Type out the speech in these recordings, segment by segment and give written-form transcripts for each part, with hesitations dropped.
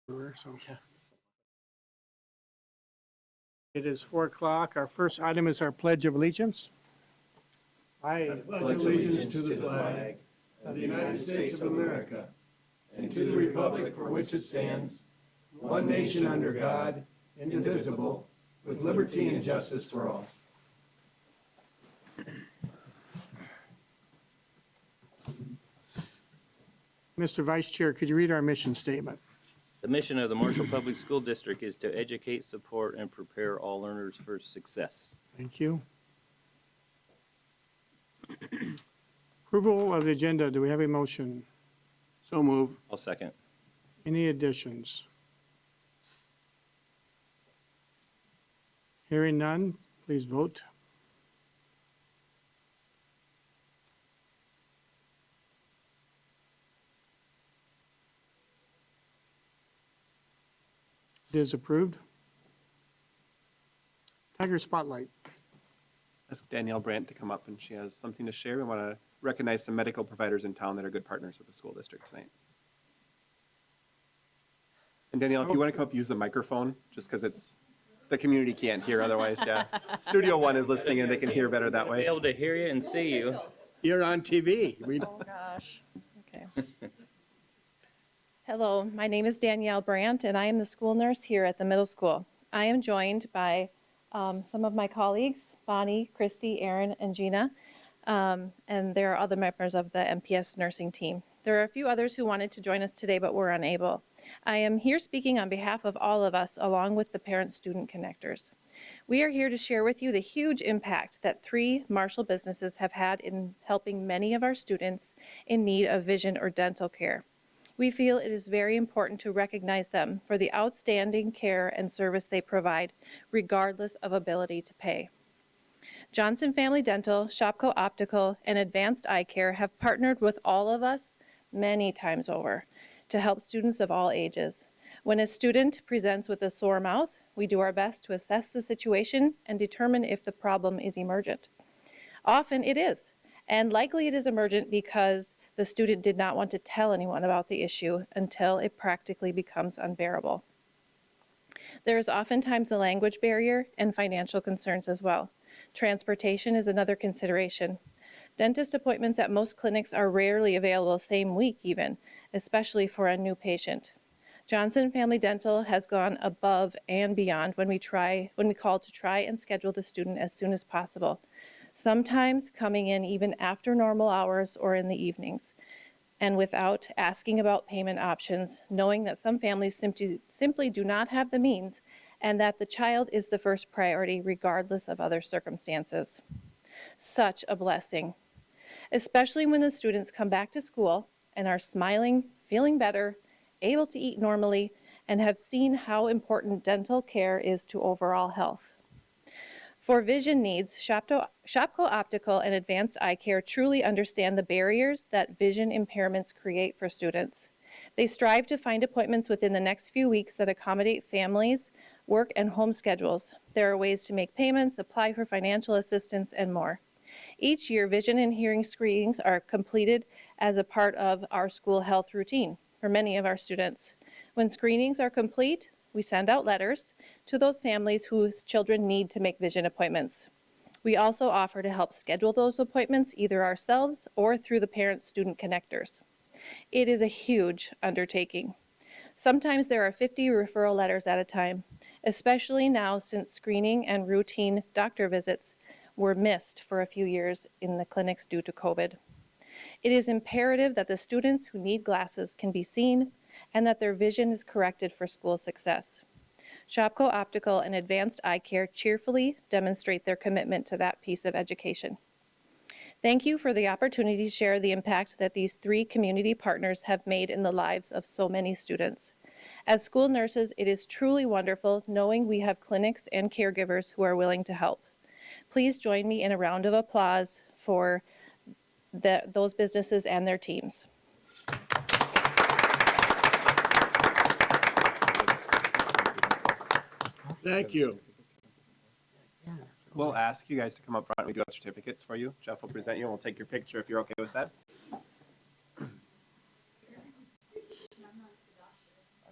So. It is 4:00. Our first item is our Pledge of Allegiance. I pledge allegiance to the flag of the United States of America and to the republic for which it stands, one nation under God, indivisible, with liberty and justice for all. Mr. Vice Chair, could you read our mission statement? The mission of the Marshall Public School District is to educate, support, and prepare all learners for success. Thank you. Approval of the agenda. Do we have a motion? So move. I'll second. Any additions? Hearing none, please vote. It is approved. Tiger Spotlight. Ask Danielle Brandt to come up, and she has something to share. We want to recognize some medical providers in town that are good partners with the school district tonight. And Danielle, if you want to come up, use the microphone, just because the community can't hear otherwise, yeah. Studio One is listening and they can hear better that Be way. able to hear you and see you. You're on TV. Oh, gosh. Okay. Hello, my name is Danielle Brandt, and I am the school nurse here at the middle school. I am joined by some of my colleagues, Bonnie, Christy, Aaron, and Gina, and there are other members of the MPS nursing team. There are a few others who wanted to join us today, but were unable. I am here speaking on behalf of all of us, along with the parent-student connectors. We are here to share with you the huge impact that 3 Marshall businesses have had in helping many of our students in need of vision or dental care. We feel it is very important to recognize them for the outstanding care and service they provide, regardless of ability to pay. Johnson Family Dental, Shopko Optical, and Advanced Eye Care have partnered with all of us many times over to help students of all ages. When a student presents with a sore mouth, we do our best to assess the situation and determine if the problem is emergent. Often it is, and likely it is emergent because the student did not want to tell anyone about the issue until it practically becomes unbearable. There is oftentimes a language barrier and financial concerns as well. Transportation is another consideration. Dentist appointments at most clinics are rarely available same week even, especially for a new patient. Johnson Family Dental has gone above and beyond when we call to try and schedule the student as soon as possible, sometimes coming in even after normal hours or in the evenings, and without asking about payment options, knowing that some families simply do not have the means and that the child is the first priority regardless of other circumstances. Such a blessing, especially when the students come back to school and are smiling, feeling better, able to eat normally, and have seen how important dental care is to overall health. For vision needs, Shopko Optical and Advanced Eye Care truly understand the barriers that vision impairments create for students. They strive to find appointments within the next few weeks that accommodate families, work, and home schedules. There are ways to make payments, apply for financial assistance, and more. Each year, vision and hearing screenings are completed as a part of our school health routine for many of our students. When screenings are complete, we send out letters to those families whose children need to make vision appointments. We also offer to help schedule those appointments either ourselves or through the parent-student connectors. It is a huge undertaking. Sometimes there are 50 referral letters at a time, especially now since screening and routine doctor visits were missed for a few years in the clinics due to COVID. It is imperative that the students who need glasses can be seen and that their vision is corrected for school success. Shopko Optical and Advanced Eye Care cheerfully demonstrate their commitment to that piece of education. Thank you for the opportunity to share the impact that these 3 community partners have made in the lives of so many students. As school nurses, it is truly wonderful knowing we have clinics and caregivers who are willing to help. Please join me in a round of applause for those businesses and their teams. Thank you. We'll ask you guys to come up front. We do have certificates for you. Jeff will present you and we'll take your picture if you're okay with that. I'm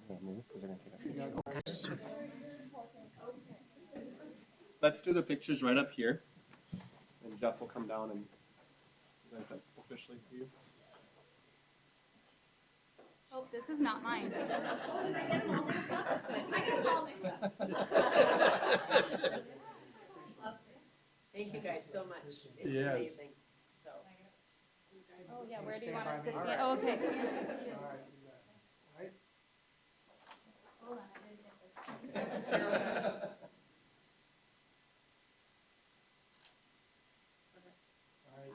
gonna move because they're Let's do the pictures right up here. And Jeff will come down and present them officially to you. Oh, this is not mine. Thank you guys so much. It's Yes. amazing. So. Oh, yeah, where do you want us to stand? Oh, okay. Hold on, I didn't get this.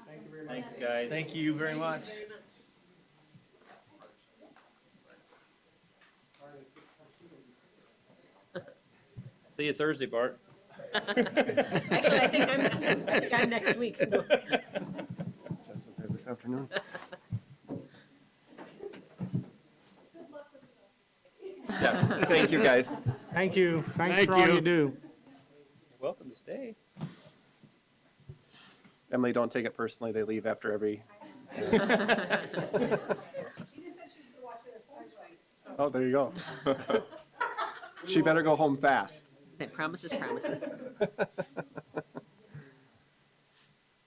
Thank you very much. Thanks, guys. Thank you very much. Very much. See you Thursday, Bart. Actually, I think I'm next week. So. Jess was there this afternoon. Yes, thank you, guys. Thank you. Thanks Thank for all you. you do. You're welcome to stay. Emily, don't take it personally. They leave after every. Oh, there you go. She better go home fast. Promises, promises.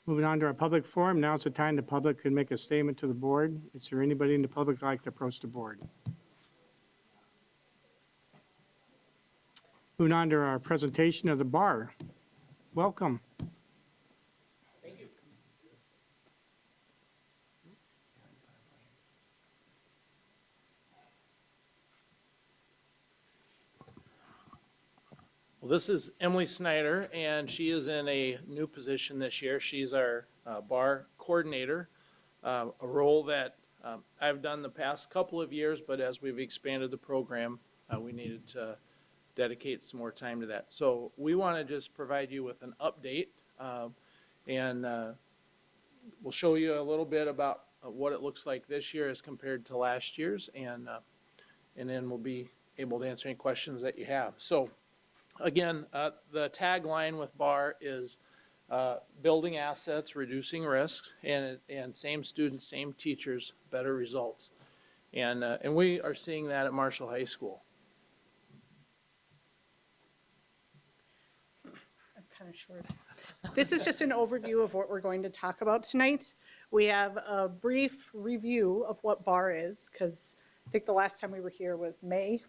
Moving on to our public forum. Now's the time the public can make a statement to the board. Is there anybody in the public who'd like to approach the board? Moving on to our presentation of the BARR. Welcome. Well, this is Emily Snyder, and she is in a new position this year. She's our BARR coordinator, a role that I've done the past couple of years, but as we've expanded the program, we needed to dedicate some more time to that. So we want to just provide you with an update, and we'll show you a little bit about what it looks like this year as compared to last year's, and then we'll be able to answer any questions that you have. So again, the tagline with BARR is building assets, reducing risks, and same students, same teachers, better results. And we are seeing that at Marshall High School. I'm kind of short. This is just an overview of what we're going to talk about tonight. We have a brief review of what BARR is, because I think the last time we were here was May.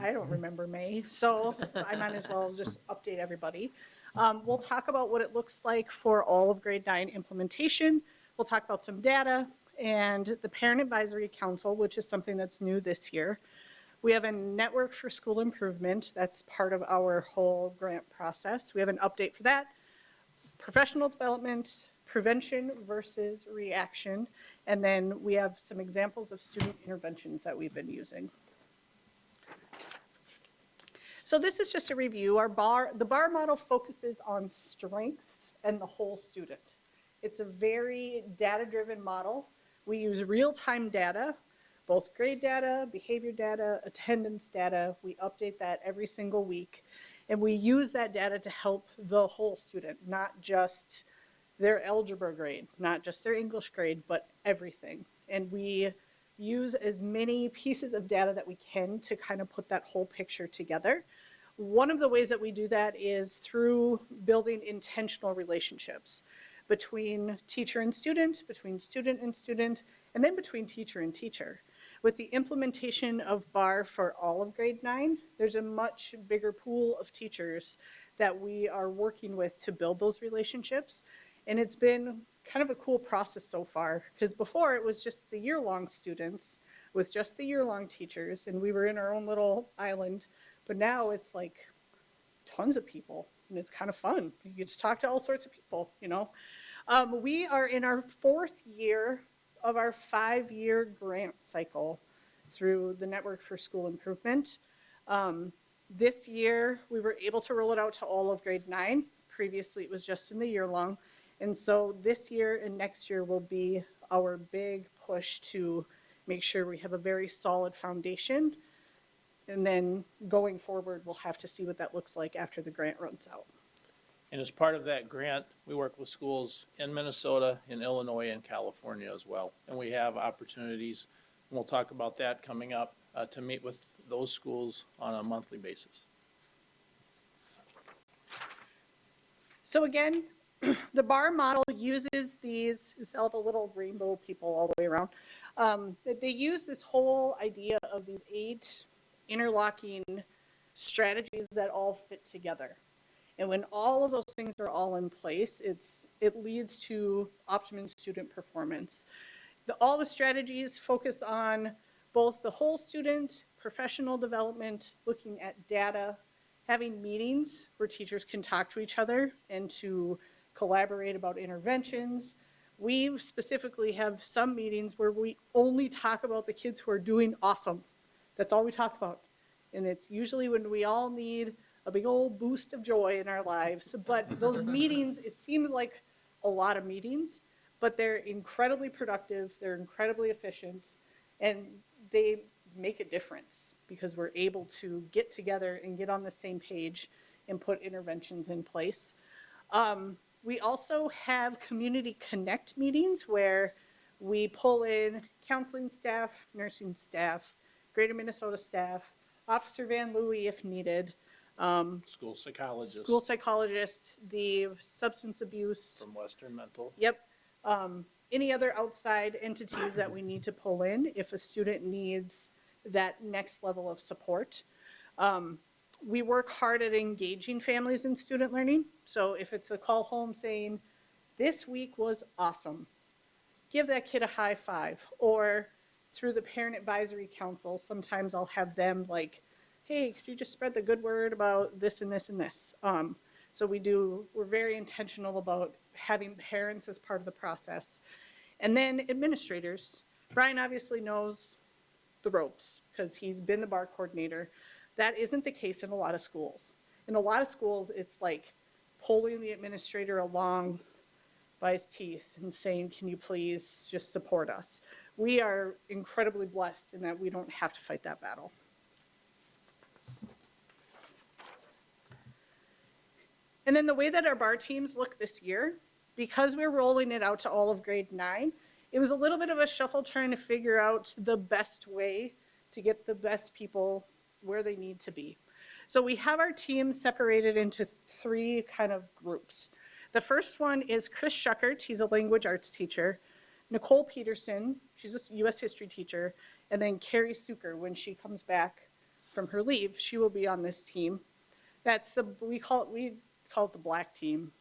I don't remember May, so I might as well just update everybody. We'll talk about what it looks like for all of grade 9 implementation. We'll talk about some data and the Parent Advisory Council, which is something that's new this year. We have a network for school improvement. That's part of our whole grant process. We have an update for that. Professional development, prevention versus reaction, and then we have some examples of student interventions that we've been using. So this is just a review. The BARR model focuses on strengths and the whole student. It's a very data-driven model. We use real-time data, both grade data, behavior data, attendance data. We update that every single week. And we use that data to help the whole student, not just their algebra grade, not just their English grade, but everything. And we use as many pieces of data that we can to kind of put that whole picture together. One of the ways that we do that is through building intentional relationships between teacher and student, and then between teacher and teacher. With the implementation of BARR for all of grade 9, there's a much bigger pool of teachers that we are working with to build those relationships. And it's been kind of a cool process so far, because before it was just the year-long students with just the year-long teachers, and we were in our own little island. But now it's like tons of people, and it's kind of fun. You get to talk to all sorts of people, you know. We are in our 4th year of our 5-year grant cycle through the Network for School Improvement. This year, we were able to roll it out to all of grade 9. Previously, it was just in the year-long. And so this year and next year will be our big push to make sure we have a very solid foundation. And then going forward, we'll have to see what that looks like after the grant runs out. And as part of that grant, we work with schools in Minnesota, in Illinois, and California as well. And we have opportunities, and we'll talk about that coming up, to meet with those schools on a monthly basis. So again, the BARR model uses these, it's all the little rainbow people all the way around. They use this whole idea of these 8 interlocking strategies that all fit together. And when all of those things are all in place, it leads to optimum student performance. All the strategies focus on both the whole student, professional development, looking at data, having meetings where teachers can talk to each other and to collaborate about interventions. We specifically have some meetings where we only talk about the kids who are doing awesome. That's all we talk about. And it's usually when we all need a big old boost of joy in our lives. But those meetings, it seems like a lot of meetings, but they're incredibly productive, they're incredibly efficient, and they make a difference because we're able to get together and get on the same page and put interventions in place. We also have community connect meetings where we pull in counseling staff, nursing staff, Greater Minnesota staff, Officer Van Louie if needed, School psychologist school psychologist, the substance abuse. from Western Mental. Yep. Any other outside entities that we need to pull in if a student needs that next level of support. We work hard at engaging families in student learning. So if it's a call home saying, this week was awesome, give that kid a high five. Or through the parent advisory council, sometimes I'll have them like, hey, could you just spread the good word about this and this and this? So we're very intentional about having parents as part of the process. And then administrators. Brian obviously knows the ropes because he's been the BARR coordinator. That isn't the case in a lot of schools. In a lot of schools, it's like pulling the administrator along by his teeth and saying, can you please just support us? We are incredibly blessed in that we don't have to fight that battle. And then the way that our BARR teams look this year, because we're rolling it out to all of grade 9, it was a little bit of a shuffle trying to figure out the best way to get the best people where they need to be. So we have our team separated into 3 kind of groups. The first one is Chris Schuckert, he's a language arts teacher. Nicole Peterson, she's a U.S. history teacher. And then Carrie Suker, when she comes back from her leave, she will be on this team. That's we call it the black team.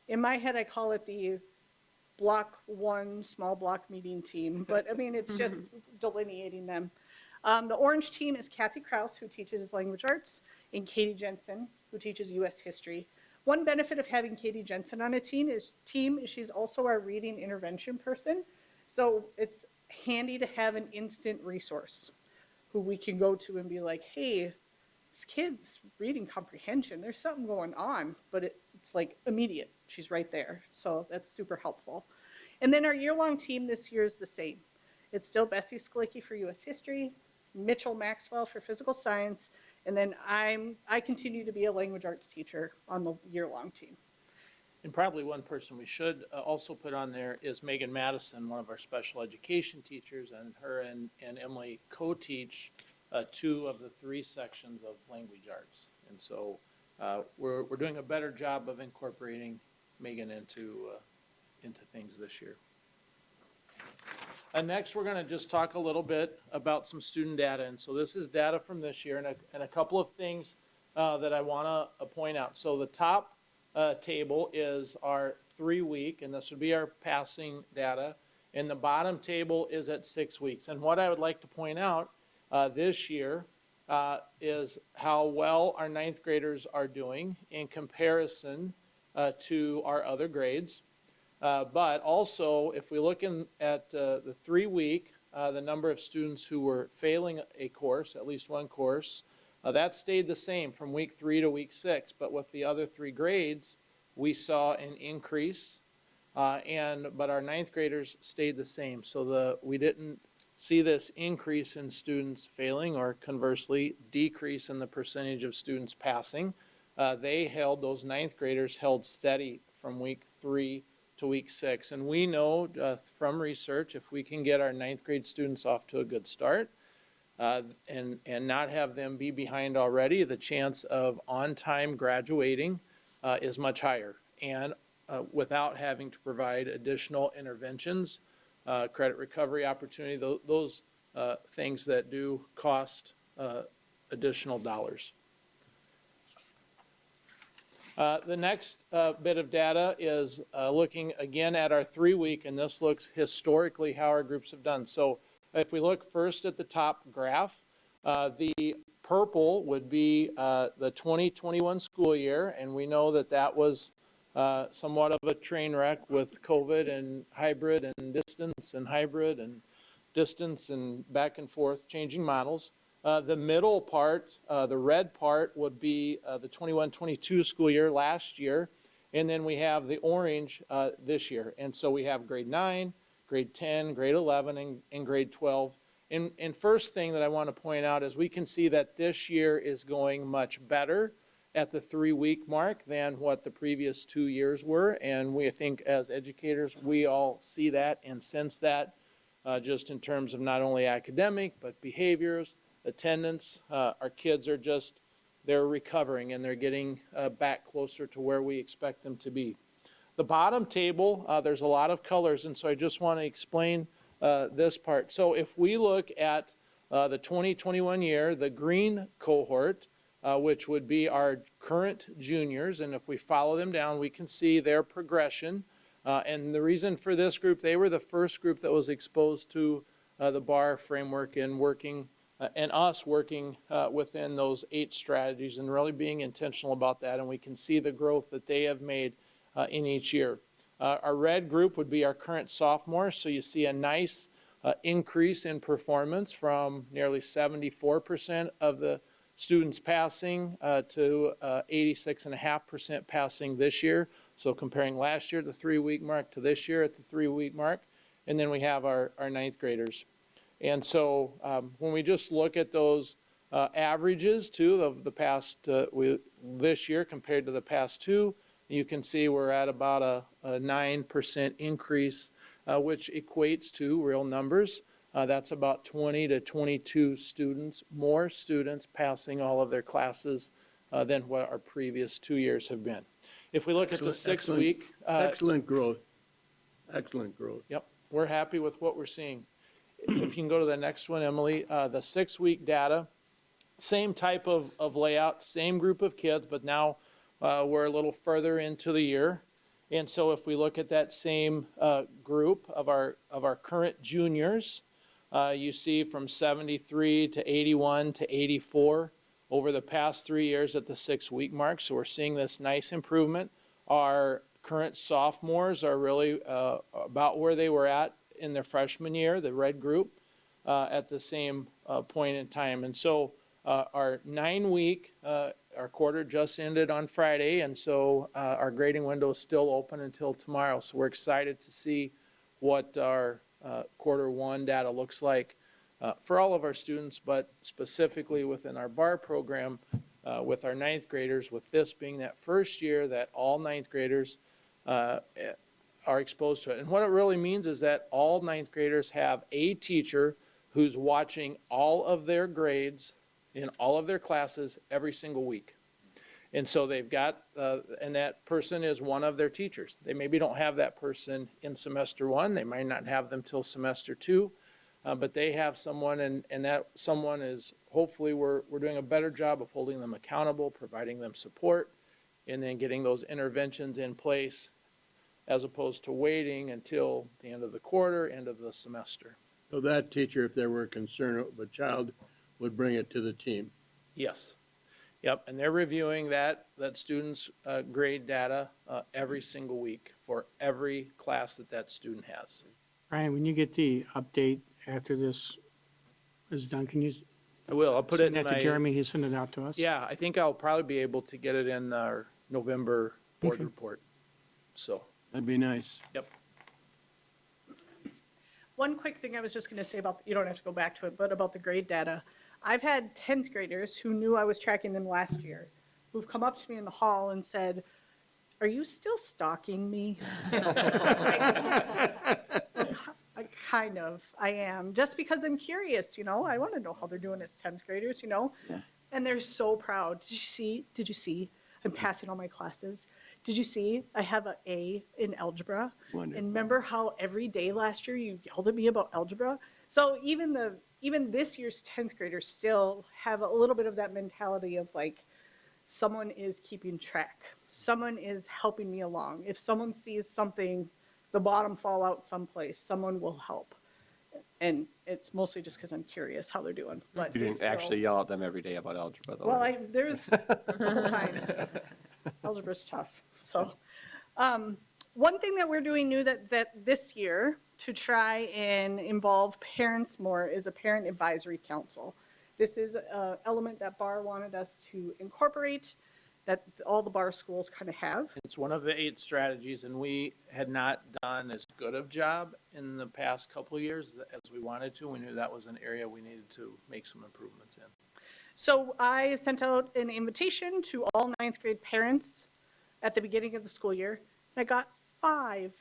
In my head, I call it the block 1 small block meeting team, but I mean, it's just delineating them. The orange team is Kathy Kraus, who teaches language arts, and Katie Jensen, who teaches U.S. history. One benefit of having Katie Jensen on a team is she's also our reading intervention person. So it's handy to have an instant resource who we can go to and be like, hey, this kid's reading comprehension, there's something going on, but it's like immediate. She's right there. So that's super helpful. And then our year-long team this year is the same. It's still Bessie Sklicki for U.S. history, Mitchell Maxwell for physical science, and then I continue to be a language arts teacher on the year-long team. And probably one person we should also put on there is Megan Madison, one of our special education teachers, and her and Emily co-teach 2 of the 3 sections of language arts. And so we're doing a better job of incorporating Megan into things this year. Next, we're going to just talk a little bit about some student data. And so this is data from this year and a couple of things that I want to point out. So the top table is our 3-week, and this would be our passing data. And the bottom table is at 6 weeks. And what I would like to point out this year is how well our 9th graders are doing in comparison to our other grades. But also, if we look at the 3-week, the number of students who were failing a course, at least one course, that stayed the same from week 3 to week 6. But with the other 3 grades, we saw an increase, but our 9th graders stayed the same. So we didn't see this increase in students failing, or conversely, decrease in the percentage of students passing. Those 9th graders held steady from week 3 to week 6. And we know from research, if we can get our 9th grade students off to a good start, and not have them be behind already, the chance of on-time graduating is much higher. And without having to provide additional interventions, credit recovery opportunity, those things that do cost additional dollars. The next bit of data is looking again at our 3-week, and this looks historically how our groups have done. So if we look first at the top graph, the purple would be the 2021 school year, and we know that that was somewhat of a train wreck with COVID and hybrid and distance and hybrid and distance and back and forth changing models. The middle part, the red part, would be the 21-22 school year last year, and then we have the orange this year. And so we have grade 9, grade 10, grade 11, and grade 12. And first thing that I want to point out is we can see that this year is going much better at the 3-week mark than what the previous 2 years were. And we think as educators, we all see that and sense that just in terms of not only academic, but behaviors, attendance. Our kids are just, they're recovering and they're getting back closer to where we expect them to be. The bottom table, there's a lot of colors, and so I just want to explain this part. So if we look at the 2021 year, the green cohort, which would be our current juniors, and if we follow them down, we can see their progression. And the reason for this group, they were the first group that was exposed to the BARR framework and working, and us working within those 8 strategies and really being intentional about that. And we can see the growth that they have made in each year. Our red group would be our current sophomores. So you see a nice increase in performance from nearly 74% of the students passing to 86.5% passing this year. So comparing last year, the 3-week mark, to this year at the 3-week mark. And then we have our 9th graders. And so when we just look at those averages too of the past, this year compared to the past 2, you can see we're at about a 9% increase, which equates to real numbers. That's about 20 to 22 students, more students passing all of their classes than what our previous 2 years have been. If we look at the 6-week. Excellent growth. Excellent growth. Yep, we're happy with what we're seeing. If you can go to the next one, Emily, the 6-week data, same type of layout, same group of kids, but now we're a little further into the year. And so if we look at that same group of our current juniors, you see from 73 to 81 to 84 over the past 3 years at the 6-week mark. So we're seeing this nice improvement. Our current sophomores are really about where they were at in their freshman year, the red group, at the same point in time. And so our 9-week, our quarter just ended on Friday, and so our grading window is still open until tomorrow. So we're excited to see what our quarter 1 data looks like for all of our students, but specifically within our BARR program with our 9th graders, with this being that first year that all 9th graders are exposed to it. And what it really means is that all 9th graders have a teacher who's watching all of their grades in all of their classes every single week. And so they've got, and that person is one of their teachers. They maybe don't have that person in semester 1. They might not have them till semester 2, but they have someone, and that someone is, hopefully we're doing a better job of holding them accountable, providing them support, and then getting those interventions in place as opposed to waiting until the end of the quarter, end of the semester. So that teacher, if there were concern of a child, would bring it to the team. Yes. Yep, and they're reviewing that student's grade data every single week for every class that student has. Ryan, when you get the update after this is done, can you I will, I'll put it send in that to my, Jeremy? He'll send it out to us? yeah, I think I'll probably be able to get it in our November board Okay. report. So, That'd be nice. yep. One quick thing I was just going to say about, you don't have to go back to it, but about the grade data. I've had 10th graders who knew I was tracking them last year, who've come up to me in the hall and said, "Are you still stalking me?" Like, kind of. I am. Just because I'm curious, you know, I want to know how they're doing as 10th graders, you know? Yeah. And they're so proud. Did you see? Did you see? I'm passing all my classes. Did you see? I have an A in algebra. Wonderful. And remember how every day last year you yelled at me about algebra? So even this year's 10th graders still have a little bit of that mentality of like, someone is keeping track. Someone is helping me along. If someone sees something, the bottom fall out someplace, someone will help. And it's mostly just because I'm curious how they're doing. But You they didn't still- actually yell at them every day about algebra, though. Well, right? there's a couple times. Algebra's tough. So, one thing that we're doing new that this year to try and involve parents more is a parent advisory council. This is an element that BARR wanted us to incorporate, that all the BARR schools kind of have. It's one of the 8 strategies, and we had not done as good of job in the past couple of years as we wanted to. We knew that was an area we needed to make some improvements in. So I sent out an invitation to all 9th grade parents at the beginning of the school year. And I got 5,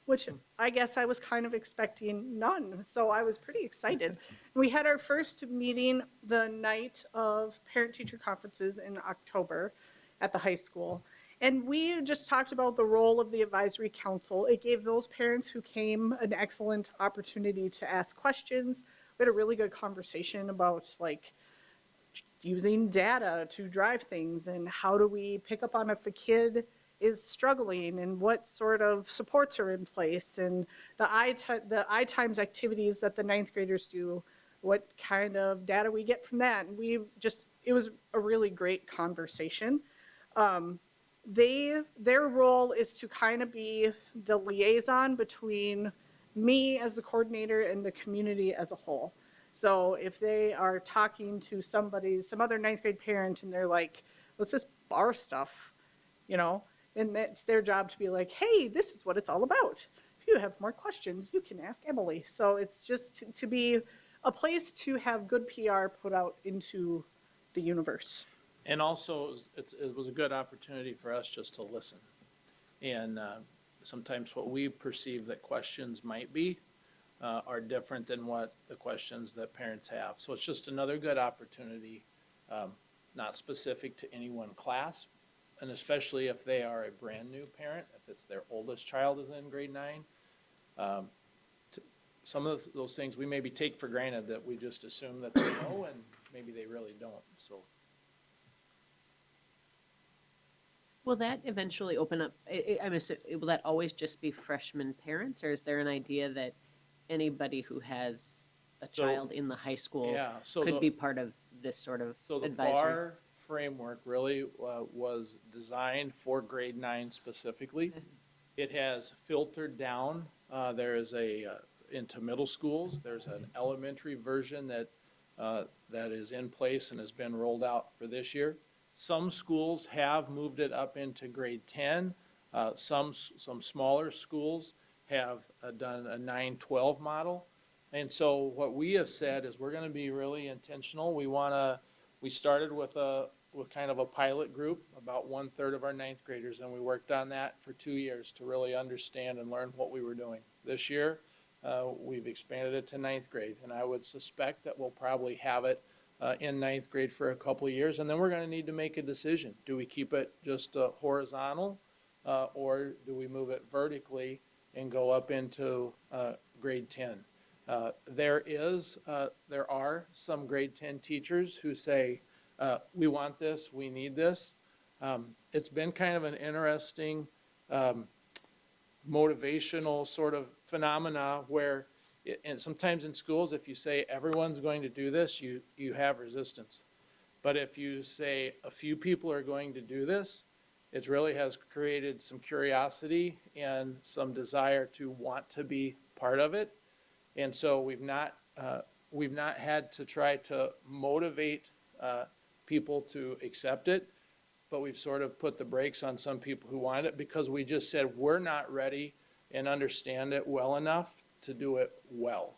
which I guess I was kind of expecting none. So I was pretty excited. We had our first meeting the night of parent-teacher conferences in October at the high school. And we just talked about the role of the advisory council. It gave those parents who came an excellent opportunity to ask questions. We had a really good conversation about like using data to drive things and how do we pick up on if a kid is struggling and what sort of supports are in place and the I times activities that the 9th graders do, what kind of data we get from that. And it was a really great conversation. Their role is to kind of be the liaison between me as the coordinator and the community as a whole. So if they are talking to some other 9th grade parent and they're like, what's this BARR stuff, you know, and it's their job to be like, hey, this is what it's all about. If you have more questions, you can ask Emily. So it's just to be a place to have good PR put out into the universe. And also, it was a good opportunity for us just to listen. And sometimes what we perceive that questions might be are different than what the questions that parents have. So it's just another good opportunity, not specific to any one class, and especially if they are a brand-new parent, if it's their oldest child is in grade 9. Some of those things we maybe take for granted that we just assume that they know, and maybe they really don't, so. Will that eventually open up, I'm assuming, will that always just be freshman parents, or is there an idea that anybody who has a So- child in the high school Yeah, so could be part of this sort of So the advisory? BARR framework really was designed for grade 9 specifically. It has filtered down. There is into middle schools, there's an elementary version that is in place and has been rolled out for this year. Some schools have moved it up into grade 10. Some smaller schools have done a 9-12 model. And so what we have said is we're going to be really intentional. We started with kind of a pilot group, about 1/3 of our 9th graders, and we worked on that for 2 years to really understand and learn what we were doing. This year, we've expanded it to 9th grade, and I would suspect that we'll probably have it in 9th grade for a couple of years, and then we're going to need to make a decision. Do we keep it just horizontal, or do we move it vertically and go up into grade 10? There are some grade 10 teachers who say, we want this, we need this. It's been kind of an interesting motivational sort of phenomena where, and sometimes in schools, if you say everyone's going to do this, you have resistance. But if you say a few people are going to do this, it really has created some curiosity and some desire to want to be part of it. And so we've not had to try to motivate people to accept it, but we've sort of put the brakes on some people who want it because we just said we're not ready and understand it well enough to do it well.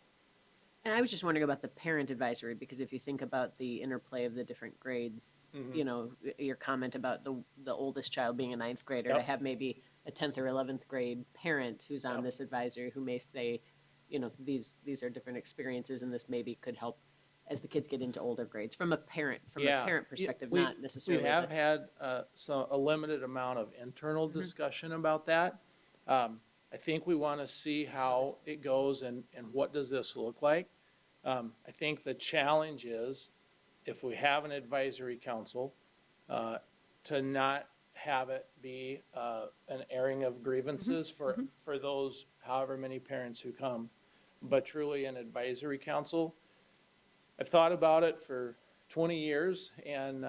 And I was just wondering about the parent advisory, because if you think about the interplay of the different grades, you know, your comment about the oldest child being a 9th grader, to Yep. have maybe a 10th or 11th grade parent who's on Yep. this advisory who may say, these are different experiences and this maybe could help as the kids get into older grades from a parent Yeah. perspective, We- not necessarily. We have the- had a limited amount of internal discussion about that. I think we want to see how it goes and what does this look like. I think the challenge is, if we have an advisory council, to not have it be an airing of grievances for those however many parents who come, but truly an advisory council. I've thought about it for 20 years and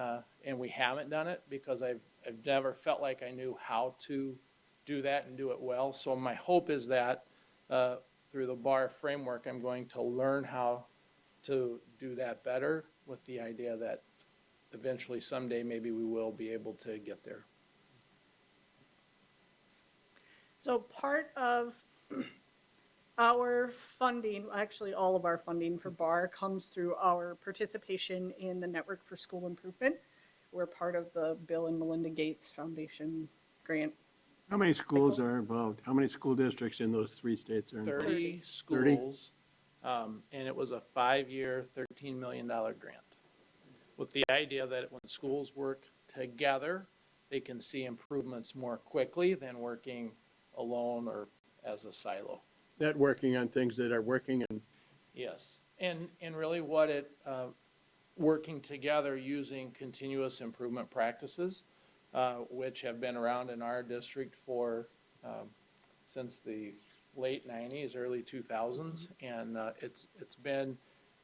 we haven't done it because I've never felt like I knew how to do that and do it well. So my hope is that through the BARR framework, I'm going to learn how to do that better with the idea that eventually someday maybe we will be able to get there. So part of our funding, actually all of our funding for BARR comes through our participation in the Network for School Improvement. We're part of the Bill and Melinda Gates Foundation grant. How many schools are involved? How many school districts in those 3 states are involved? 30 schools, and it was a 5-year, $13 million grant, with the idea that when schools work together, they can see improvements more quickly than working alone or as a silo. Networking on things that are working and Yes, and really what it, working together using continuous improvement practices, which have been around in our district for, since the late 90s, early 2000s. And it's been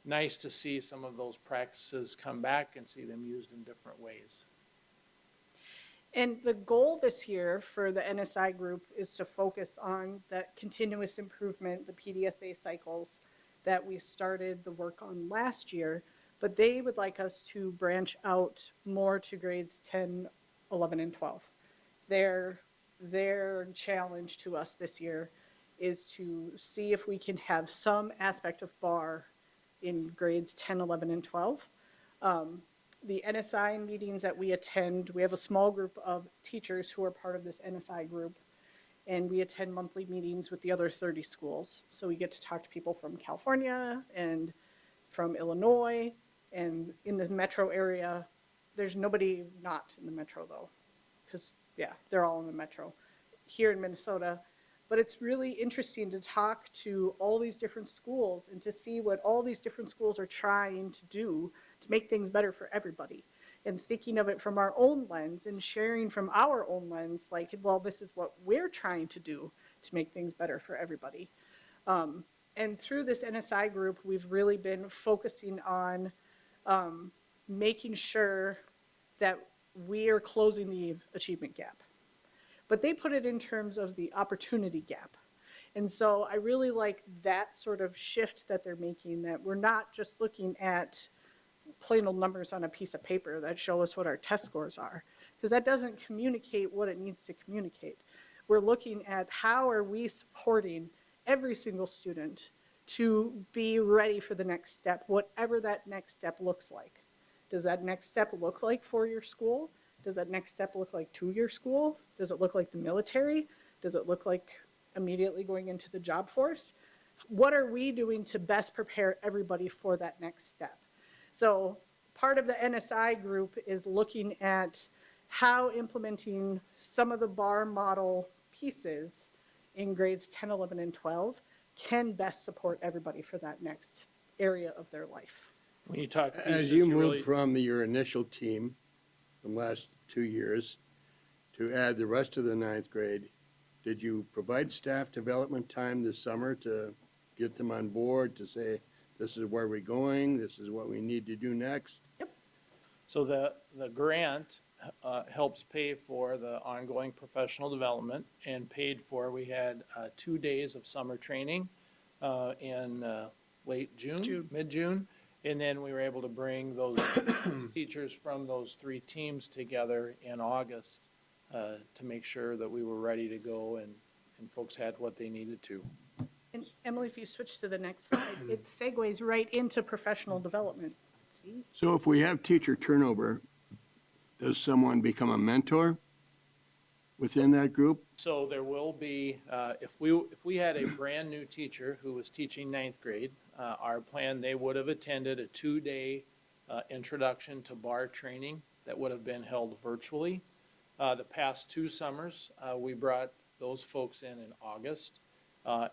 nice to see some of those practices come back and see them used in different ways. And the goal this year for the NSI group is to focus on that continuous improvement, the PDSA cycles that we started the work on last year, but they would like us to branch out more to grades 10, 11, and 12. Their challenge to us this year is to see if we can have some aspect of BARR in grades 10, 11, and 12. The NSI meetings that we attend, we have a small group of teachers who are part of this NSI group, and we attend monthly meetings with the other 30 schools. So we get to talk to people from California and from Illinois, and in the metro area. There's nobody not in the metro though, because yeah, they're all in the metro here in Minnesota. But it's really interesting to talk to all these different schools and to see what all these different schools are trying to do to make things better for everybody. And thinking of it from our own lens and sharing from our own lens, like, well, this is what we're trying to do to make things better for everybody. And through this NSI group, we've really been focusing on making sure that we are closing the achievement gap. But they put it in terms of the opportunity gap. And so I really like that sort of shift that they're making, that we're not just looking at plain old numbers on a piece of paper that show us what our test scores are, because that doesn't communicate what it needs to communicate. We're looking at how are we supporting every single student to be ready for the next step, whatever that next step looks like. Does that next step look like 4-year school? Does that next step look like 2-year school? Does it look like the military? Does it look like immediately going into the job force? What are we doing to best prepare everybody for that next step? So part of the NSI group is looking at how implementing some of the BARR model pieces in grades 10, 11, and 12 can best support everybody for that next area of their life. When you talk as pieces, you really- moved from your initial team from last 2 years to add the rest of the 9th grade, did you provide staff development time this summer to get them on board to say, this is where we're going, this is what we need to do next? So the grant helps pay for the ongoing professional development and paid for, we had 2 days of summer training in late June, mid-June. And then we were able to bring those teachers from those 3 teams together in August to make sure that we were ready to go and folks had what they needed to. And Emily, if you switch to the next slide, it segues right into professional development. See? So if we have teacher turnover, does someone become a mentor? within that group? So there will be, if we had a brand-new teacher who was teaching ninth grade, our plan, they would have attended a 2-day introduction to BARR training that would have been held virtually. The past 2 summers, we brought those folks in August,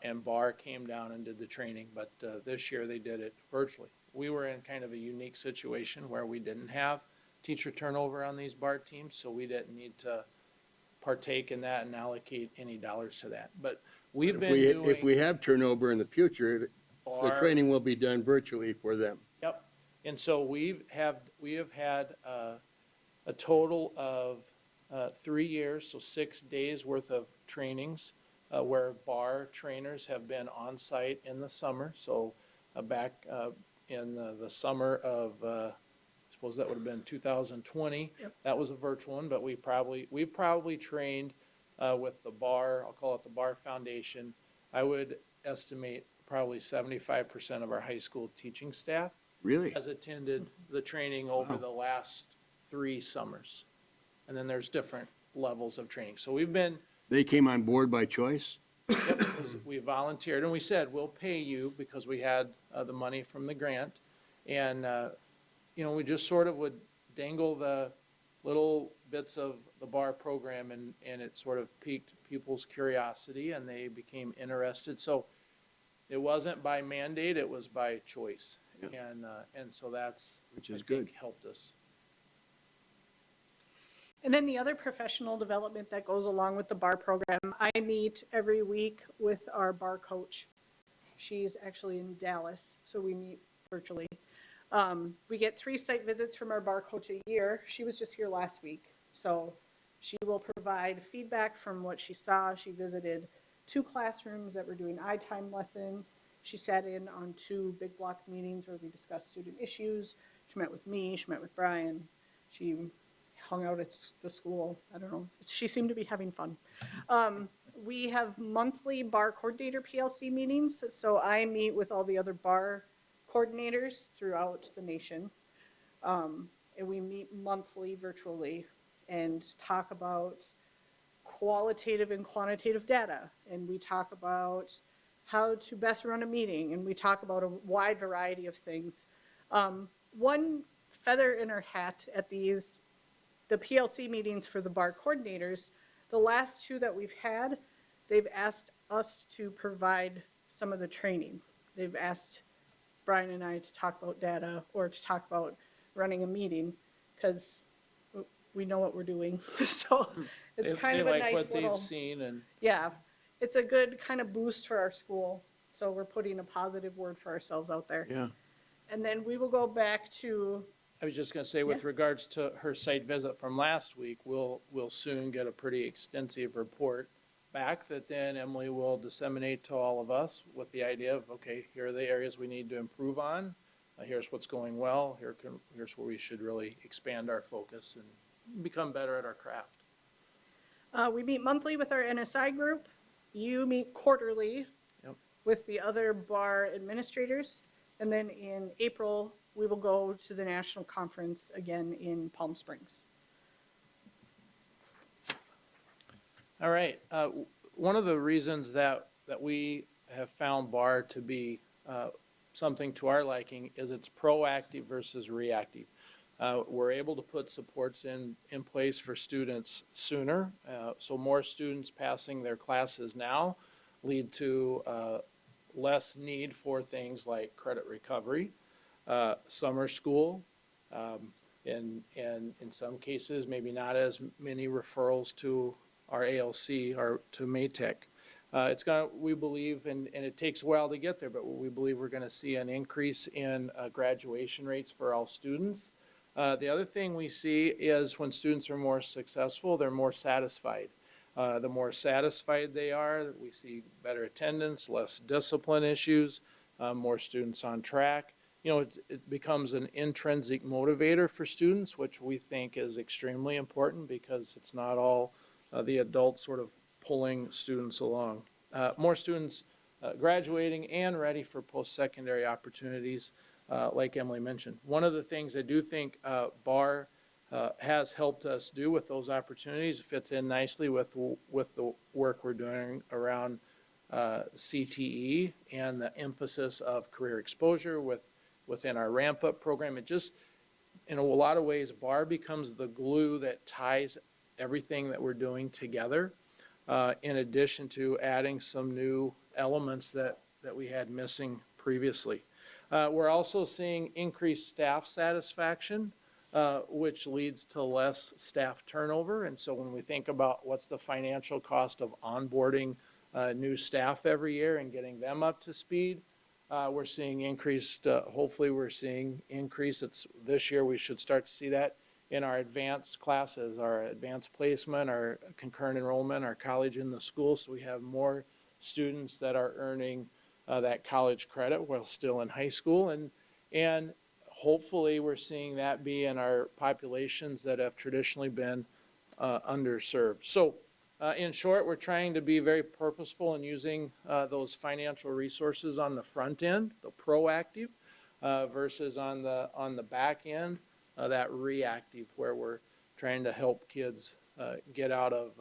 and BARR came down and did the training, but this year they did it virtually. We were in kind of a unique situation where we didn't have teacher turnover on these BARR teams, so we didn't need to partake in that and allocate any dollars to that. But we've been doing. If we have turnover in the future, the BARR training will be done virtually for them. Yep, and so we have had a total of 3 years, so 6 days worth of trainings where BARR trainers have been on site in the summer. So back in the summer of, I suppose that would have been 2020. Yep. That was a virtual one, but we probably trained with the BARR, I'll call it the BARR Foundation. I would estimate probably 75% of our high school teaching staff Really? has attended the training over Wow. the last 3 summers. And then there's different levels of training. So we've been, They came on board by choice? yep, we volunteered and we said, we'll pay you because we had the money from the grant. And, we just sort of would dangle the little bits of the BARR program and it sort of piqued people's curiosity and they became interested. So it wasn't by mandate, it was by choice. Yeah. And so that's, Which is I think, good. helped us. And then the other professional development that goes along with the BARR program, I meet every week with our BARR coach. She's actually in Dallas, so we meet virtually. We get 3 site visits from our BARR coach a year. She was just here last week, so she will provide feedback from what she saw. She visited 2 classrooms that were doing I-time lessons. She sat in on 2 big block meetings where we discussed student issues. She met with me, she met with Brian. She hung out at the school. I don't know. She seemed to be having fun. We have monthly BARR coordinator PLC meetings. So I meet with all the other BARR coordinators throughout the nation. And we meet monthly virtually and talk about qualitative and quantitative data. And we talk about how to best run a meeting. And we talk about a wide variety of things. One feather in our hat at the PLC meetings for the BARR coordinators, the last 2 that we've had, they've asked us to provide some of the training. They've asked Brian and I to talk about data or to talk about running a meeting because we know what we're doing. So it's kind of a They like nice what little, they've seen and. yeah, it's a good kind of boost for our school. So we're putting a positive word for ourselves out there. Yeah. And then we will go back to, I was just gonna say, with regards to her site visit from last week, we'll soon get a pretty extensive report back that then Emily will disseminate to all of us with the idea of, okay, here are the areas we need to improve on. Here's what's going well. Here's where we should really expand our focus and become better at our craft. we meet monthly with our NSI group. You meet quarterly Yep. with the other BARR administrators. And then in April, we will go to the national conference again in Palm Springs. All right. One of the reasons that we have found BARR to be something to our liking is it's proactive versus reactive. We're able to put supports in place for students sooner. So more students passing their classes now lead to less need for things like credit recovery, summer school, and in some cases, maybe not as many referrals to our ALC or to Maytech. We believe, and it takes a while to get there, but we believe we're gonna see an increase in graduation rates for all students. The other thing we see is when students are more successful, they're more satisfied. The more satisfied they are, we see better attendance, less discipline issues, more students on track. It becomes an intrinsic motivator for students, which we think is extremely important because it's not all the adults sort of pulling students along. More students graduating and ready for post-secondary opportunities, like Emily mentioned. One of the things I do think BARR has helped us do with those opportunities. It fits in nicely with the work we're doing around CTE and the emphasis of career exposure within our ramp-up program. It just, in a lot of ways, BARR becomes the glue that ties everything that we're doing together, in addition to adding some new elements that we had missing previously. We're also seeing increased staff satisfaction, which leads to less staff turnover. And so when we think about what's the financial cost of onboarding new staff every year and getting them up to speed, we're seeing increased, hopefully we're seeing increase. This year we should start to see that in our advanced classes, our advanced placement, our concurrent enrollment, our college in the school. So we have more students that are earning that college credit while still in high school. And hopefully we're seeing that be in our populations that have traditionally been underserved. So in short, we're trying to be very purposeful in using those financial resources on the front end, the proactive, versus on the back end, that reactive, where we're trying to help kids get out of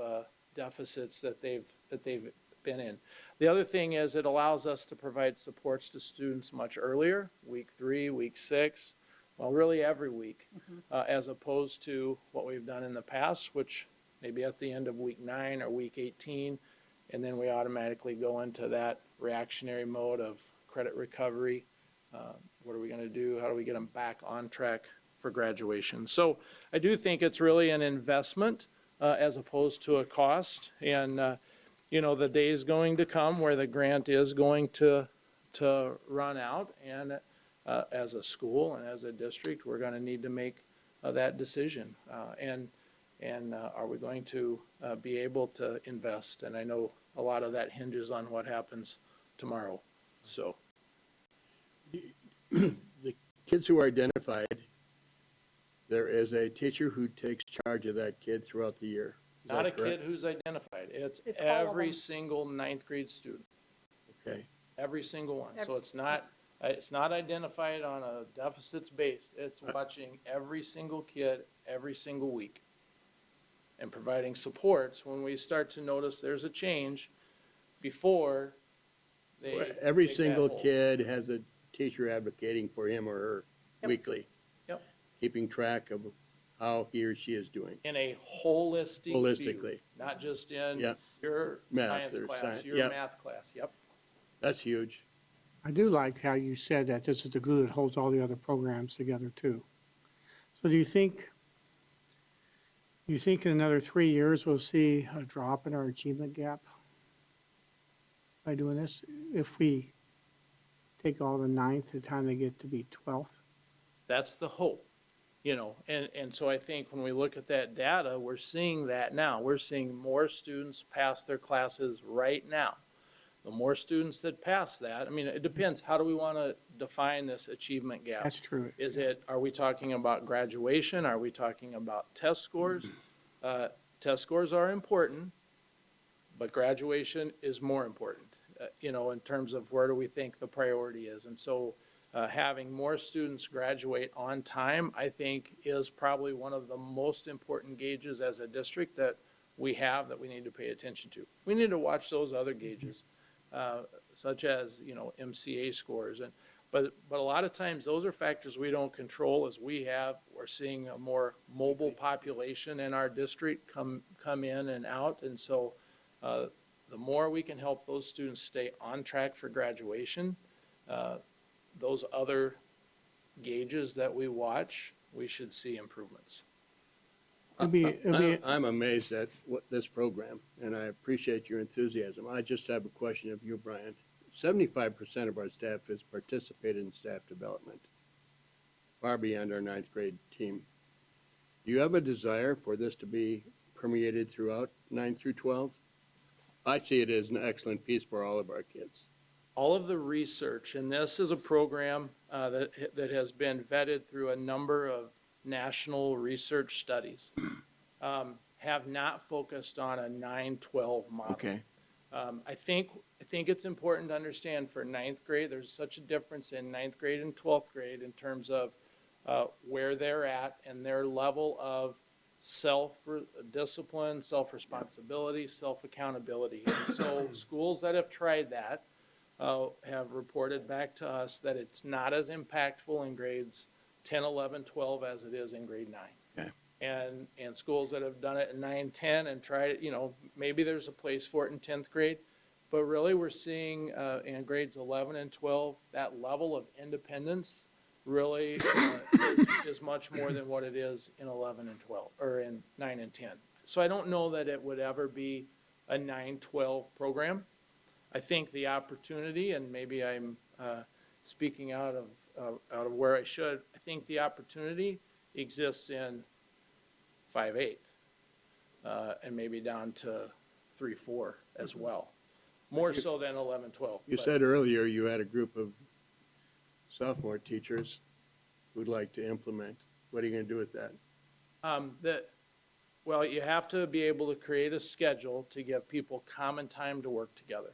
deficits that they've been in. The other thing is it allows us to provide supports to students much earlier, week 3, week 6, well, really every week, as opposed to what we've done in the past, which maybe at the end of week 9 or week 18, and then we automatically go into that reactionary mode of credit recovery. What are we going to do? How do we get them back on track for graduation? So I do think it's really an investment as opposed to a cost. And, the day is going to come where the grant is going to run out. And as a school and as a district, we're going to need to make that decision. And are we going to be able to invest? And I know a lot of that hinges on what happens tomorrow. So The kids who are identified, there is a teacher who takes charge of that kid throughout the year. Is not a that correct? kid who's identified. It's It's all of every them. single 9th grade student, Okay, every single one. So it's not identified on a deficits based. It's watching every single kid every single week and providing supports when we start to notice there's a change before they every take that single hold. kid has a teacher advocating for him or her Yep. weekly. Yep. Keeping track of how he or she is doing. In a holistic view, Holistically. not just in Yep. your Math science or class, science, your yep. math class. Yep. That's huge. I do like how you said that this is the glue that holds all the other programs together too. So do you think in another 3 years we'll see a drop in our achievement gap by doing this? If we take all the 9th to the time they get to be 12th? That's the hope, and so I think when we look at that data, we're seeing that now. We're seeing more students pass their classes right now. The more students that pass that, I mean, it depends. How do we want to define this achievement gap? That's true. Are we talking about graduation? Are we talking about test scores? Test scores are important, but graduation is more important, in terms of where do we think the priority is. And so having more students graduate on time, I think, is probably one of the most important gauges as a district that we have that we need to pay attention to. We need to watch those other gauges, such as, MCA scores. But a lot of times those are factors we don't control. As we're seeing a more mobile population in our district come in and out. And so the more we can help those students stay on track for graduation, those other gauges that we watch, we should see improvements. I'm amazed at this program, and I appreciate your enthusiasm. I just have a question of you, Brian. 75% of our staff has participated in staff development, far beyond our 9th grade team. Do you have a desire for this to be permeated throughout 9 through 12? I see it as an excellent piece for all of our kids. All of the research, and this is a program that has been vetted through a number of national research studies, have not focused on a 9-12 model. Okay. I think it's important to understand for 9th grade, there's such a difference in 9th grade and 12th grade in terms of where they're at and their level of self-discipline, self-responsibility, self-accountability. And so schools that have tried that have reported back to us that it's not as impactful in grades 10, 11, 12 as it is in grade 9. Okay. And schools that have done it in 9, 10 and tried it, maybe there's a place for it in 10th grade, but really we're seeing in grades 11 and 12, that level of independence really is much more than what it is in 11 and 12, or in 9 and 10. So I don't know that it would ever be a 9-12 program. I think the opportunity, and maybe I'm speaking out of where I should, I think the opportunity exists in 5-8, and maybe down to 3-4 as well, more so than 11-12. You said earlier you had a group of sophomore teachers who'd like to implement. What are you going to do with that? Well, you have to be able to create a schedule to give people common time to work together.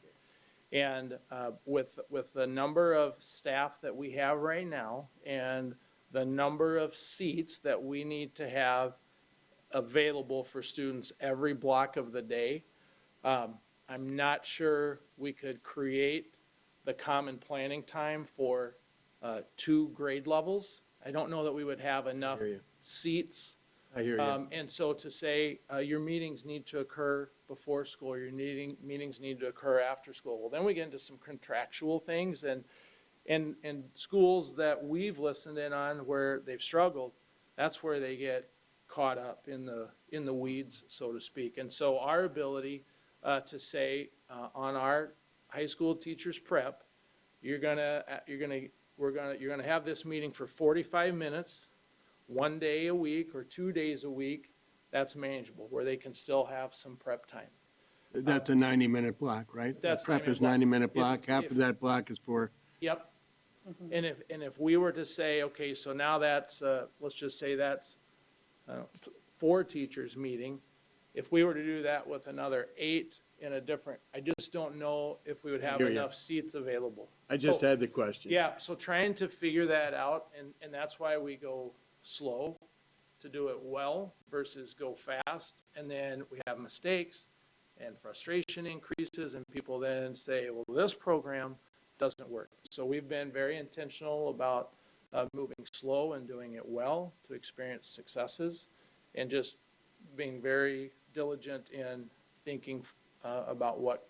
And with the number of staff that we have right now and the number of seats that we need to have available for students every block of the day, I'm not sure we could create the common planning time for 2 grade levels. I don't know that we would have enough seats. I hear you. And so to say, your meetings need to occur before school, your meetings need to occur after school. Well, then we get into some contractual things and schools that we've listened in on where they've struggled, that's where they get caught up in the weeds, so to speak. And so our ability to say on our high school teachers prep, you're gonna have this meeting for 45 minutes, 1 day a week or 2 days a week. That's manageable, where they can still have some prep time. That's a 90-minute block, right? That's The prep is 90-minute 90-minute block. block. Half of that block is for, Yep. And if we were to say, okay, so now that's, let's just say that's 4 teachers meeting. If we were to do that with another 8 in a different, I just don't know if we would have hear ya. enough seats available. I just So- had the question. Yeah, so trying to figure that out, and that's why we go slow to do it well versus go fast. And then we have mistakes and frustration increases, and people then say, well, this program doesn't work. So we've been very intentional about moving slow and doing it well to experience successes, and just being very diligent in thinking about what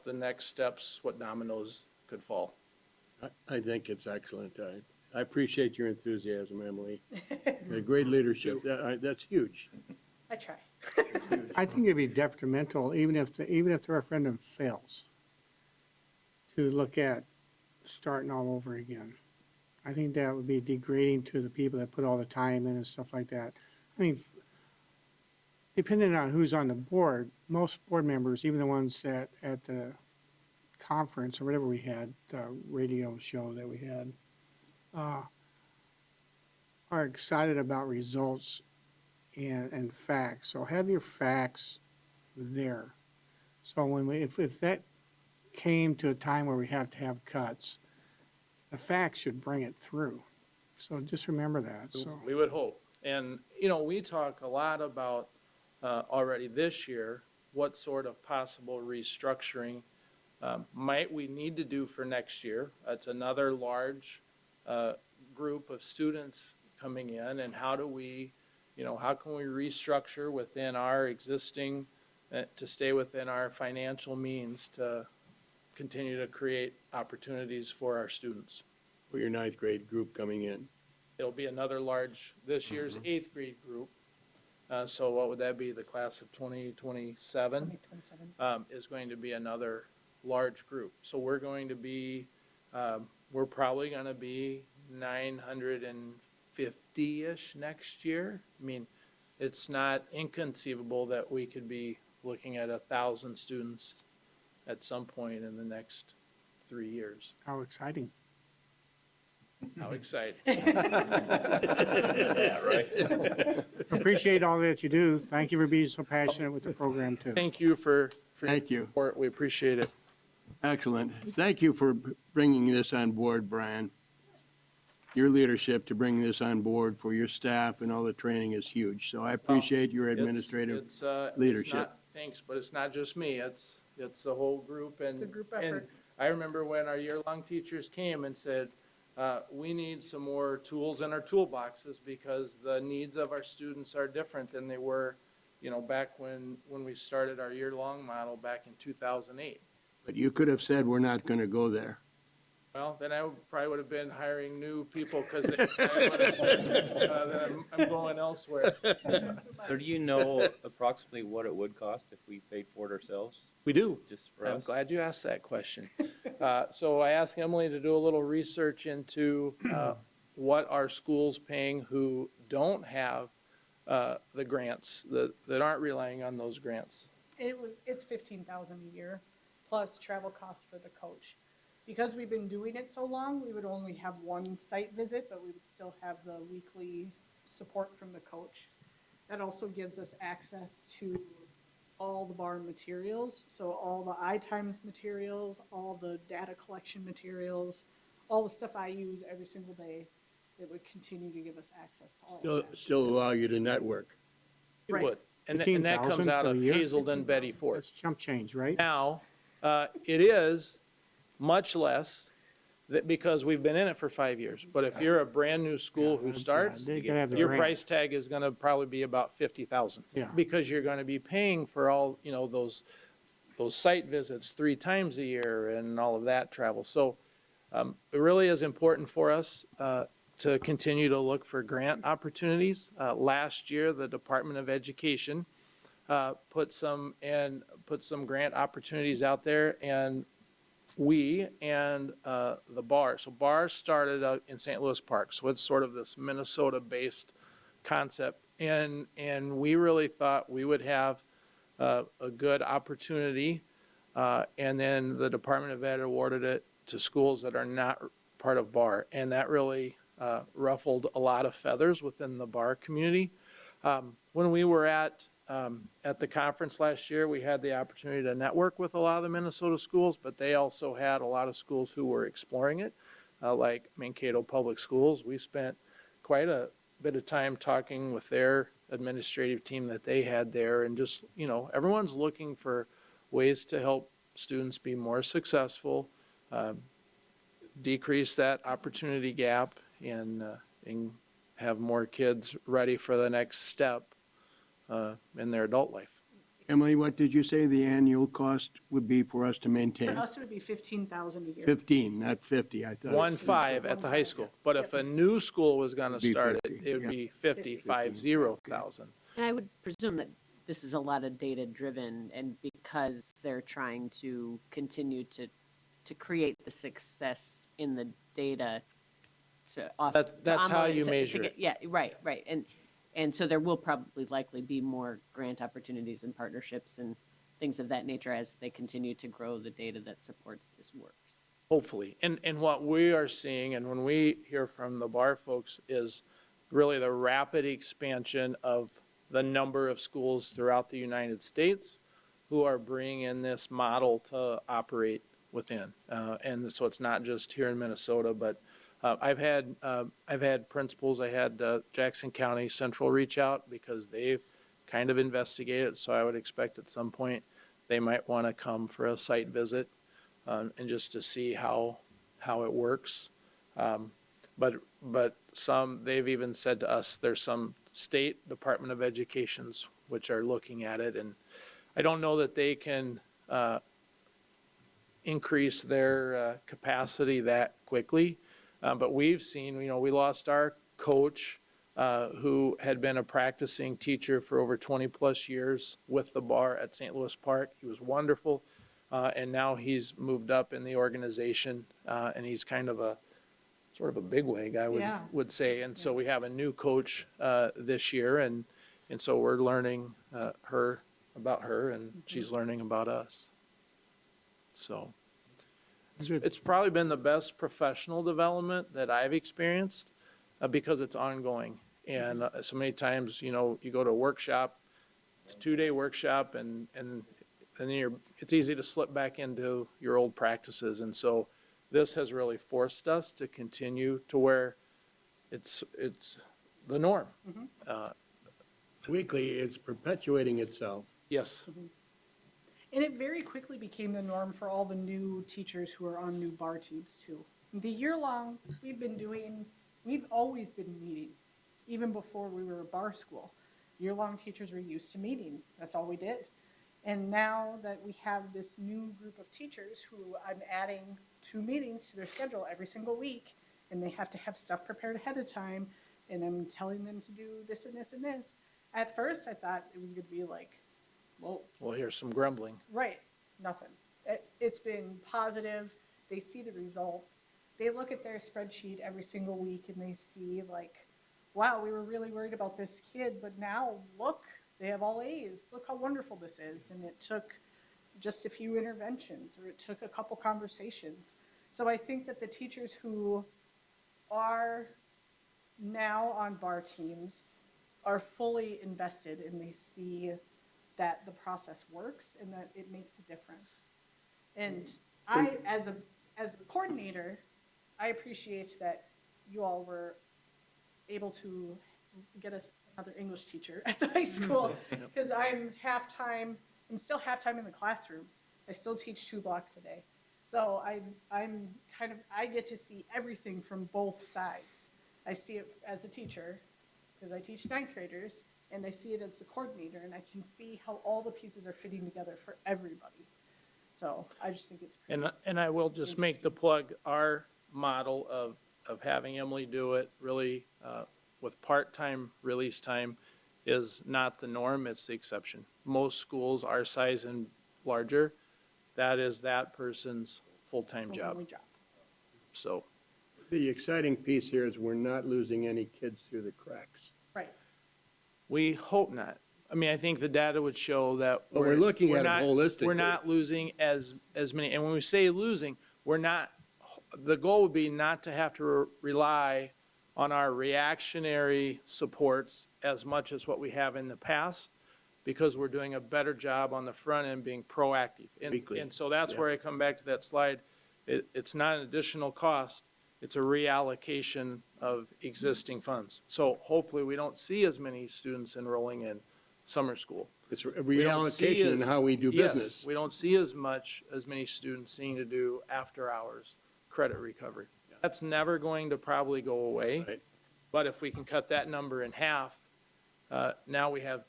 the next steps, what dominoes could fall. I think it's excellent. I appreciate your enthusiasm, Emily. Great leadership. That's huge. I try. I think it'd be detrimental, even if the referendum fails, to look at starting all over again. I think that would be degrading to the people that put all the time in and stuff like that. I mean, depending on who's on the board, most board members, even the ones that at the conference or whatever we had, the radio show that we had, are excited about results and facts. So have your facts there. So when if that came to a time where we have to have cuts, the facts should bring it through. So just remember that. So We would hope. And, we talk a lot about already this year, what sort of possible restructuring might we need to do for next year. It's another large group of students coming in, and how can we restructure within our existing, to stay within our financial means to continue to create opportunities for our students. For your 9th grade group coming in. It'll be another large, this year's 8th grade group. So what would that be? The class of 2027 is going to be another large group. So we're going to be, we're probably going to be 950-ish next year. I mean, it's not inconceivable that we could be looking at 1,000 students at some point in the next 3 years. how exciting. How exciting. Yeah, right. Appreciate all that you do. Thank you for being so passionate with the program too. Thank you for your Thank you. support. We appreciate it. Excellent. Thank you for bringing this on board, Brian. your leadership to bring this on board for your staff and all the training is huge. So I appreciate your administrative It's not- leadership. Thanks, but it's not just me, it's a whole group, and. It's a group and effort. I remember when our year-long teachers came and said, we need some more tools in our toolboxes because the needs of our students are different than they were, back when we started our year-long model back in 2008. But you could have said, we're not going to go there. Well, then I probably would have been hiring new people because I'm going elsewhere. So do you know approximately what it would cost if we paid for it ourselves, We do. just for I'm us? glad you asked that question. So I asked Emily to do a little research into what are schools paying who don't have the grants, that aren't relying on those grants. It's 15,000 a year, plus travel costs for the coach. Because we've been doing it so long, we would only have one site visit, but we would still have the weekly support from the coach. That also gives us access to all the BARR materials, so all the iTimes materials, all the data collection materials, all the stuff I use every single day. It would continue to give us access to all of that. Still allow you to network. It Right. would. And that comes 15,000 out for of the year? Hazelden Betty That's Ford. chump change, right? Now, it is much less because we've been in it for 5 years. But if you're a brand-new school who starts, They gotta have the your grant. price tag is gonna probably be about 50,000. Yeah. Because you're gonna be paying for all, those site visits 3 times a year and all of that travel. So, it really is important for us, to continue to look for grant opportunities. Last year, the Department of Education, put some grant opportunities out there, and we and the BARR. So BARR started out in St. Louis Park, so it's sort of this Minnesota-based concept, and we really thought we would have a good opportunity, and then the Department of Ed awarded it to schools that are not part of BARR, and that really ruffled a lot of feathers within the BARR community. When we were at the conference last year, we had the opportunity to network with a lot of the Minnesota schools, but they also had a lot of schools who were exploring it, like Mankato Public Schools. We spent quite a bit of time talking with their administrative team that they had there, and just, everyone's looking for ways to help students be more successful, decrease that opportunity gap, and have more kids ready for the next step in their adult life. Emily, what did you say the annual cost would be for us to maintain? For us, it would be 15,000 a year. 15, not 50, I thought. 1.5 at the high school, but if a new school was gonna Be start it, 50, it would yeah. be 50,000. And I would presume that this is a lot of data-driven, and because they're trying to continue to create the success in the data to That's how you measure it. Yeah, right. And so there will probably likely be more grant opportunities and partnerships and things of that nature as they continue to grow the data that supports this work. Hopefully. And what we are seeing, and when we hear from the BARR folks, is really the rapid expansion of the number of schools throughout the United States who are bringing in this model to operate within. And so it's not just here in Minnesota, but I've had principals, I had Jackson County Central reach out because they've kind of investigated, so I would expect at some point they might want to come for a site visit, and just to see how it works. But they've even said to us, there's some state Department of Educations which are looking at it, and I don't know that they can increase their capacity that quickly. But we've seen, we lost our coach who had been a practicing teacher for over 20-plus years with the BARR at St. Louis Park. He was wonderful, and now he's moved up in the organization, and he's kind of a sort of a bigwig, I would say. And so we have a new coach this year, and so we're learning about her, and she's learning about us. So. It's probably been the best professional development that I've experienced because it's ongoing. And so many times, you go to a workshop, it's a 2-day workshop, and then it's easy to slip back into your old practices. And so this has really forced us to continue to where it's the norm. Weekly, it's perpetuating itself. Yes. And it very quickly became the norm for all the new teachers who are on new BARR teams too. The year long, we've always been meeting, even before we were a BARR school. Year-long teachers were used to meeting. That's all we did. And now that we have this new group of teachers who I'm adding 2 meetings to their schedule every single week, and they have to have stuff prepared ahead of time, and I'm telling them to do this and this and this. At first, I thought it was gonna be like, whoa, We'll hear some grumbling. right, nothing. It's been positive. They see the results. They look at their spreadsheet every single week and they see like, wow, we were really worried about this kid, but now look, they have all A's. Look how wonderful this is. And it took just a few interventions, or it took a couple conversations. So I think that the teachers who are now on BARR teams are fully invested, and they see that the process works and that it makes a difference. And I, as a coordinator, I appreciate that you all were able to get us another English teacher at the high school, because I'm still half-time in the classroom. I still teach 2 blocks a day. So I get to see everything from both sides. I see it as a teacher, because I teach 9th graders, and I see it as the coordinator, and I can see how all the pieces are fitting together for everybody. So I just think it's pretty. And I will just make the plug, our model of having Emily do it really with part-time release time is not the norm, it's the exception. Most schools our size and larger, that is that person's full-time job. Only job. So, The exciting piece here is we're not losing any kids through the cracks. Right. we hope not. I mean, I think the data would show that. But we're looking at it not- holistically. We're not losing as many, and when we say losing, we're not, the goal would be not to have to rely on our reactionary supports as much as what we have in the past, because we're doing a better job on the front end being proactive. Weekly. And so that's Yeah. where I come back to that slide. It's not an additional cost, it's a reallocation of existing funds. So hopefully we don't see as many students enrolling in summer school. It's a We don't see reallocation in as- how we do yes, business. we don't see as many students needing to do after-hours credit recovery. That's never going to probably go away. Right. But if we can cut that number in half, now we have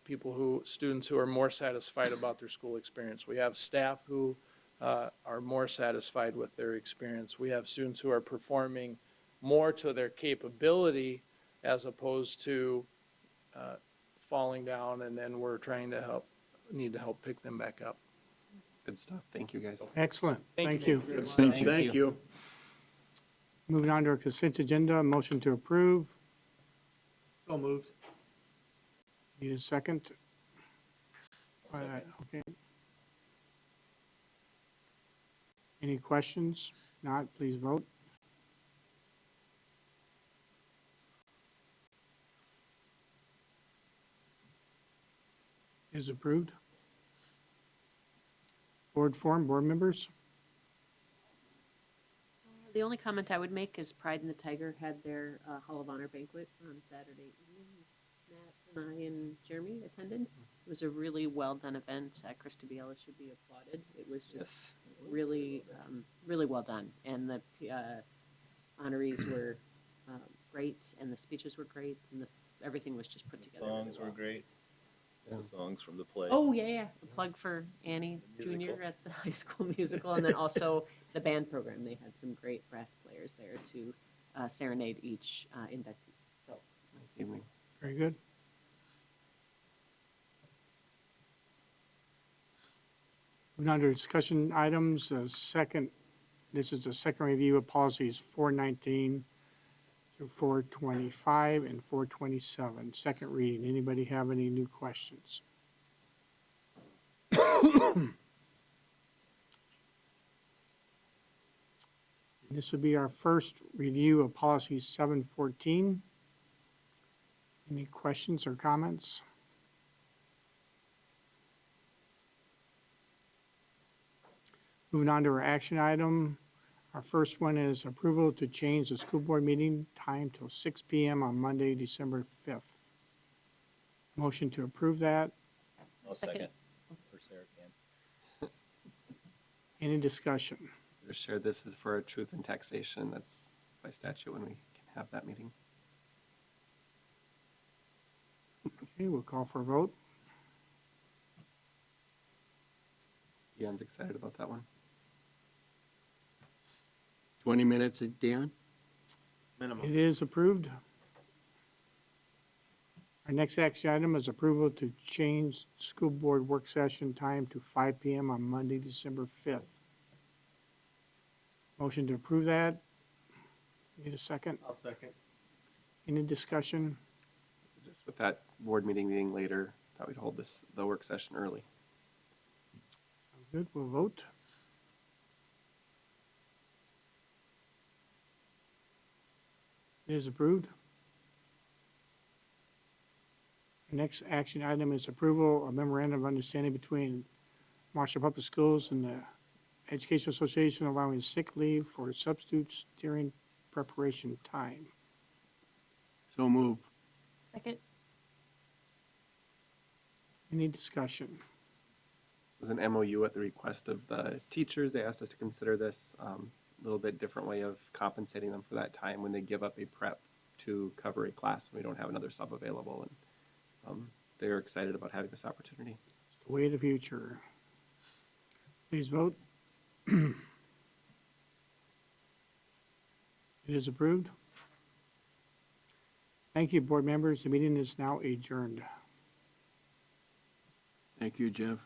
students who are more satisfied about their school experience. We have staff who are more satisfied with their experience. We have students who are performing more to their capability as opposed to falling down, and then we're need to help pick them back up. Good stuff. Thank you, guys. Excellent. Thank Thank you. you. Thank you. Moving on to our consent agenda, motion to approve. So moved. Need a second? Okay. Any questions? Not, please vote. Is approved. Board form, board members? The only comment I would make is Pride and the Tiger had their Hall of Honor banquet on Saturday evening. Matt and I and Jeremy attended. It was a really well-done event. Krista Biela should be applauded. It was just really, really well done. And the honorees were great, and the speeches were great, and everything was just put The together really songs were well. great. The songs from the play. Oh, yeah. A plug for Annie Musical. Jr. at the high school musical, and then also the band program. They had some great brass players there to serenade each inductee. So, nice evening. Very good. Moving on to discussion items, this is the second review of policies 419 through 425 and 427. Second reading. Anybody have any new questions? This would be our first review of policy 714. Any questions or comments? Moving on to our action item, Our first one is approval to change the school board meeting time till 6 PM on Monday, December 5th. Motion to approve that. I'll second. For Sarah can. Any discussion? Just share this is for truth and taxation. That's by statute when we can have that meeting. Okay, we'll call for a vote. Deanne's excited about that one. 20 minutes, Dan? It is approved. Our next action item is approval to change school board work session time to 5 PM on Monday, December 5th. Motion to approve that. Need a second? I'll second. Any discussion? So just with that board meeting being later, thought we'd hold the work session early. Sounds good, we'll vote. It is approved. Our next action item is approval of memorandum of understanding between Marshall Public Schools and the Education Association allowing sick leave for substitutes during preparation time. So move. Second? Any discussion? It was an MOU at the request of the teachers. They asked us to consider this a little bit different way of compensating them for that time when they give up a prep to cover a class when we don't have another sub available. And they're excited about having this opportunity. It's the way of the future. Please vote. It is approved. Thank you, board members. The meeting is now adjourned. Thank you, Jeff.